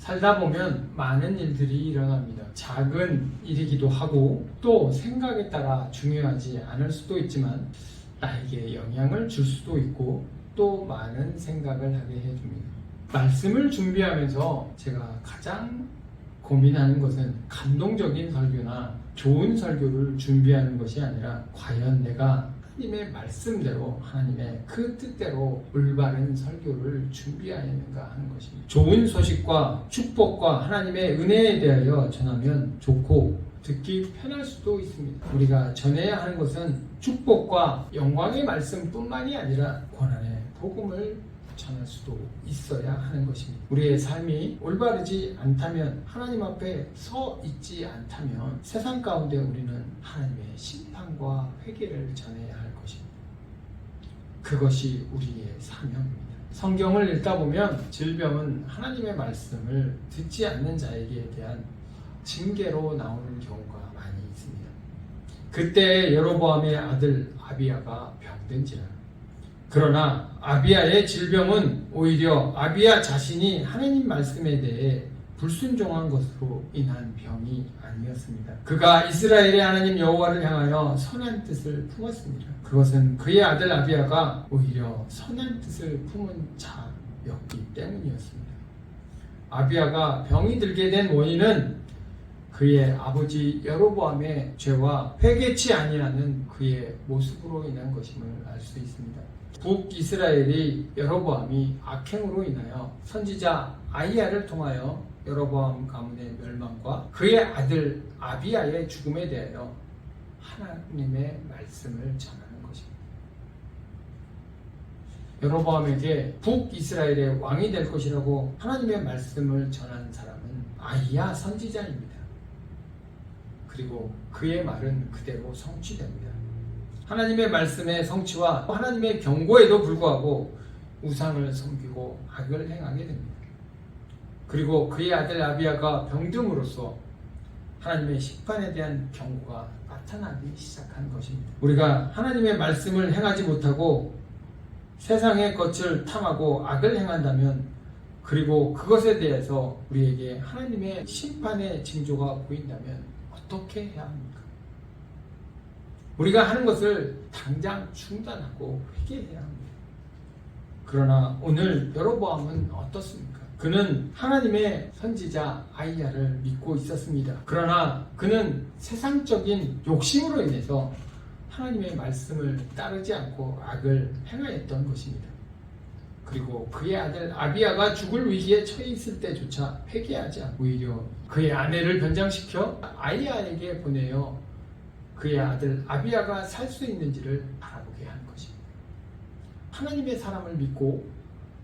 살다 보면 많은 일들이 일어납니다. 작은 일이기도 하고 또 생각에 따라 중요하지 않을 수도 있지만 나에게 영향을 줄 수도 있고 또 많은 생각을 하게 해줍니다. 말씀을 준비하면서 제가 가장 고민하는 것은 감동적인 설교나 좋은 설교를 준비하는 것이 아니라 과연 내가 하나님의 말씀대로 하나님의 그 뜻대로 올바른 설교를 준비하였는가 하는 것입니다. 좋은 소식과 축복과 하나님의 은혜에 대하여 전하면 좋고 듣기 편할 수도 있습니다. 우리가 전해야 하는 것은 축복과 영광의 말씀뿐만이 아니라 고난의 복음을 전할 수도 있어야 하는 것입니다. 우리의 삶이 올바르지 않다면, 하나님 앞에 서 있지 않다면 세상 가운데 우리는 하나님의 심판과 회개를 전해야 할 것입니다. 그것이 우리의 사명입니다. 성경을 읽다 보면 질병은 하나님의 말씀을 듣지 않는 자에게 대한 징계로 나오는 경우가 많이 있습니다. 그때 여로보암의 아들 아비야가 병든지라. 그러나 아비야의 질병은 오히려 아비야 자신이 하나님 말씀에 대해 불순종한 것으로 인한 병이 아니었습니다. 그가 이스라엘의 하나님 여호와를 향하여 선한 뜻을 품었습니다. 그것은 그의 아들 아비야가 오히려 선한 뜻을 품은 자였기 때문이었습니다. 아비야가 병이 들게 된 원인은 그의 아버지 여로보암의 죄와 회개치 아니하는 그의 모습으로 인한 것임을 알 수 있습니다. 북이스라엘이 여로보암이 악행으로 인하여 선지자 아히야를 통하여 여로보암 가문의 멸망과 그의 아들 아비야의 죽음에 대하여 하나님의 말씀을 전하는 것입니다. 여로보암에게 북이스라엘의 왕이 될 것이라고 하나님의 말씀을 전한 사람은 아히야 선지자입니다. 그리고 그의 말은 그대로 성취됩니다. 하나님의 말씀의 성취와 하나님의 경고에도 불구하고 우상을 섬기고 악을 행하게 됩니다. 그리고 그의 아들 아비야가 병듦으로써 하나님의 심판에 대한 경고가 나타나기 시작한 것입니다. 우리가 하나님의 말씀을 행하지 못하고 세상의 것을 탐하고 악을 행한다면, 그리고 그것에 대해서 우리에게 하나님의 심판의 징조가 보인다면 어떻게 해야 합니까? 우리가 하는 것을 당장 중단하고 회개해야 합니다. 그러나 오늘 여로보암은 어떻습니까? 그는 하나님의 선지자 아히야를 믿고 있었습니다. 그러나 그는 세상적인 욕심으로 인해서 하나님의 말씀을 따르지 않고 악을 행하였던 것입니다. 그리고 그의 아들 아비야가 죽을 위기에 처해 있을 때조차 회개하지 않고 오히려 그의 아내를 변장시켜 아히야에게 보내어 그의 아들 아비야가 살 수 있는지를 바라보게 한 것입니다. 하나님의 사람을 믿고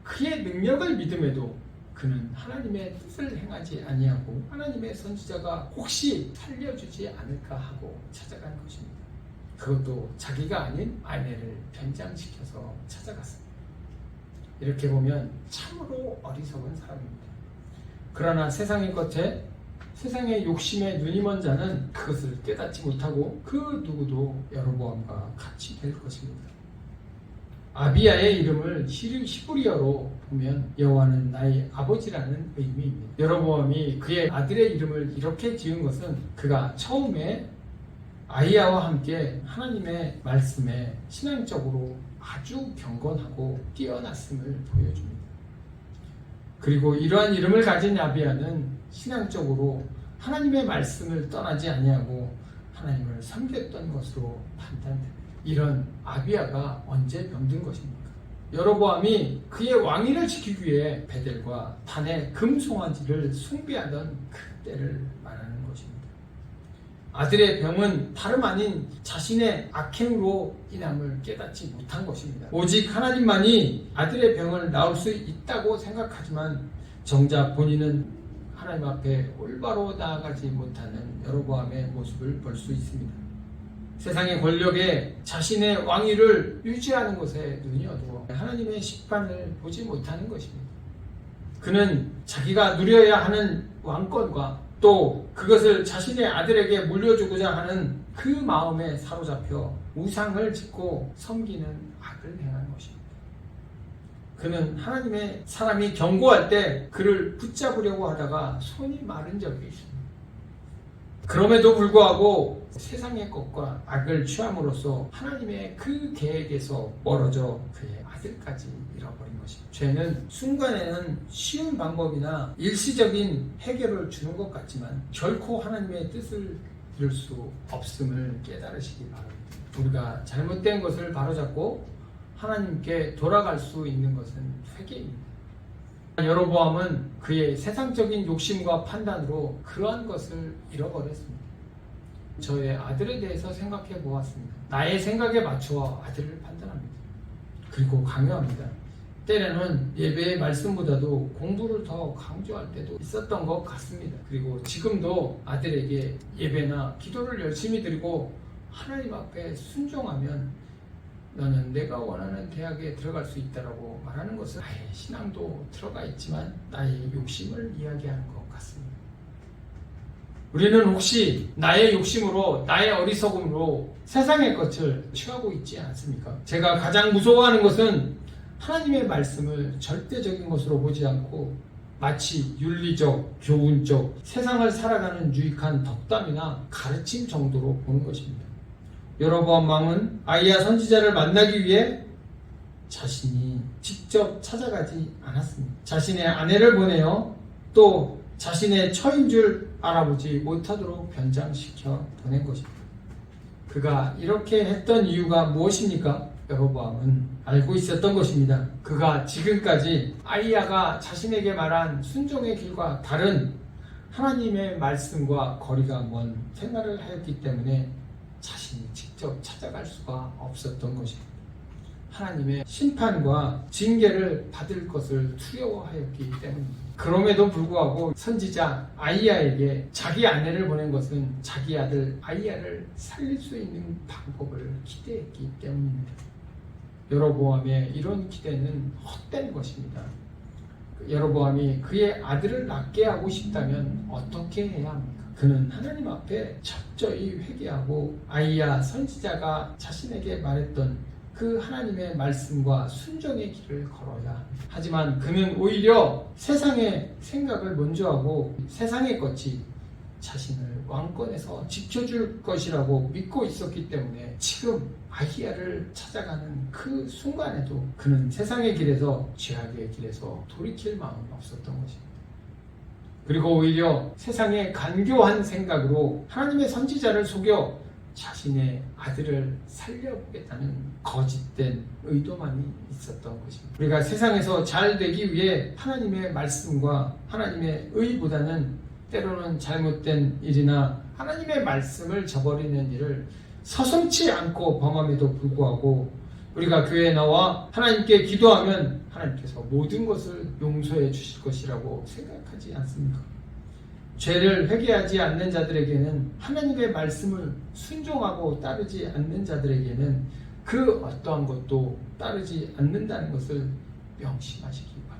그의 능력을 믿음에도 그는 하나님의 뜻을 행하지 아니하고 하나님의 선지자가 혹시 살려주지 않을까 하고 찾아간 것입니다. 그것도 자기가 아닌 아내를 변장시켜서 찾아갔습니다. 이렇게 보면 참으로 어리석은 사람입니다. 그러나 세상의 것에, 세상의 욕심에 눈이 먼 자는 그것을 깨닫지 못하고 그 누구도 여로보암과 같이 될 것입니다. 아비야의 이름을 히브리어로 보면 여호와는 나의 아버지라는 의미입니다. 여로보암이 그의 아들의 이름을 이렇게 지은 것은 그가 처음에 아히야와 함께 하나님의 말씀에 신앙적으로 아주 경건하고 뛰어났음을 보여줍니다. 그리고 이러한 이름을 가진 아비야는 신앙적으로 하나님의 말씀을 떠나지 아니하고 하나님을 섬겼던 것으로 판단됩니다. 이런 아비야가 언제 병든 것입니까? 여로보암이 그의 왕위를 지키기 위해 베델과 단의 금송아지를 숭배하던 그때를 말하는 것입니다. 아들의 병은 다름 아닌 자신의 악행으로 인함을 깨닫지 못한 것입니다. 오직 하나님만이 아들의 병을 나을 수 있다고 생각하지만 정작 본인은 하나님 앞에 올바로 나아가지 못하는 여로보암의 모습을 볼 수 있습니다. 세상의 권력에 자신의 왕위를 유지하는 것에 눈이 어두워 하나님의 심판을 보지 못하는 것입니다. 그는 자기가 누려야 하는 왕권과 또 그것을 자신의 아들에게 물려주고자 하는 그 마음에 사로잡혀 우상을 짓고 섬기는 악을 행한 것입니다. 그는 하나님의 사람이 경고할 때 그를 붙잡으려고 하다가 손이 마른 적이 있습니다. 그럼에도 불구하고 세상의 것과 악을 취함으로써 하나님의 그 계획에서 멀어져 그의 아들까지 잃어버린 것입니다. 죄는 순간에는 쉬운 방법이나 일시적인 해결을 주는 것 같지만 결코 하나님의 뜻을 이룰 수 없음을 깨달으시기 바랍니다. 우리가 잘못된 것을 바로잡고 하나님께 돌아갈 수 있는 것은 회개입니다. 여로보암은 그의 세상적인 욕심과 판단으로 그러한 것을 잃어버렸습니다. 저의 아들에 대해서 생각해 보았습니다. 나의 생각에 맞추어 아들을 판단합니다. 그리고 강요합니다. 때로는 예배의 말씀보다도 공부를 더 강조할 때도 있었던 것 같습니다. 그리고 지금도 아들에게 예배나 기도를 열심히 드리고 하나님 앞에 순종하면 너는 내가 원하는 대학에 들어갈 수 있다라고 말하는 것은 나의 신앙도 들어가 있지만 나의 욕심을 이야기하는 것 같습니다. 우리는 혹시 나의 욕심으로 나의 어리석음으로 세상의 것을 취하고 있지 않습니까? 제가 가장 무서워하는 것은 하나님의 말씀을 절대적인 것으로 보지 않고 마치 윤리적, 교훈적, 세상을 살아가는 유익한 덕담이나 가르침 정도로 보는 것입니다. 여로보암 왕은 아히야 선지자를 만나기 위해 자신이 직접 찾아가지 않았습니다. 자신의 아내를 보내어 또 자신의 처인 줄 알아보지 못하도록 변장시켜 보낸 것입니다. 그가 이렇게 했던 이유가 무엇입니까? 여로보암은 알고 있었던 것입니다. 그가 지금까지 아히야가 자신에게 말한 순종의 길과 다른 하나님의 말씀과 거리가 먼 생활을 하였기 때문에 자신이 직접 찾아갈 수가 없었던 것입니다. 하나님의 심판과 징계를 받을 것을 두려워하였기 때문입니다. 그럼에도 불구하고 선지자 아히야에게 자기 아내를 보낸 것은 자기 아들 아히야를 살릴 수 있는 방법을 기대했기 때문입니다. 여로보암의 이런 기대는 헛된 것입니다. 여로보암이 그의 아들을 낫게 하고 싶다면 어떻게 해야 합니까? 그는 하나님 앞에 철저히 회개하고 아히야 선지자가 자신에게 말했던 그 하나님의 말씀과 순종의 길을 걸어야 합니다. 하지만 그는 오히려 세상의 생각을 먼저 하고 세상의 것이 자신을 왕권에서 지켜줄 것이라고 믿고 있었기 때문에 지금 아히야를 찾아가는 그 순간에도 그는 세상의 길에서 죄악의 길에서 돌이킬 마음이 없었던 것입니다. 그리고 오히려 세상의 간교한 생각으로 하나님의 선지자를 속여 자신의 아들을 살려보겠다는 거짓된 의도만이 있었던 것입니다. 우리가 세상에서 잘 되기 위해 하나님의 말씀과 하나님의 의보다는 때로는 잘못된 일이나 하나님의 말씀을 저버리는 일을 서슴지 않고 범함에도 불구하고 우리가 교회에 나와 하나님께 기도하면 하나님께서 모든 것을 용서해 주실 것이라고 생각하지 않습니까? 죄를 회개하지 않는 자들에게는 하나님의 말씀을 순종하고 따르지 않는 자들에게는 그 어떠한 것도 따르지 않는다는 것을 명심하시기 바랍니다.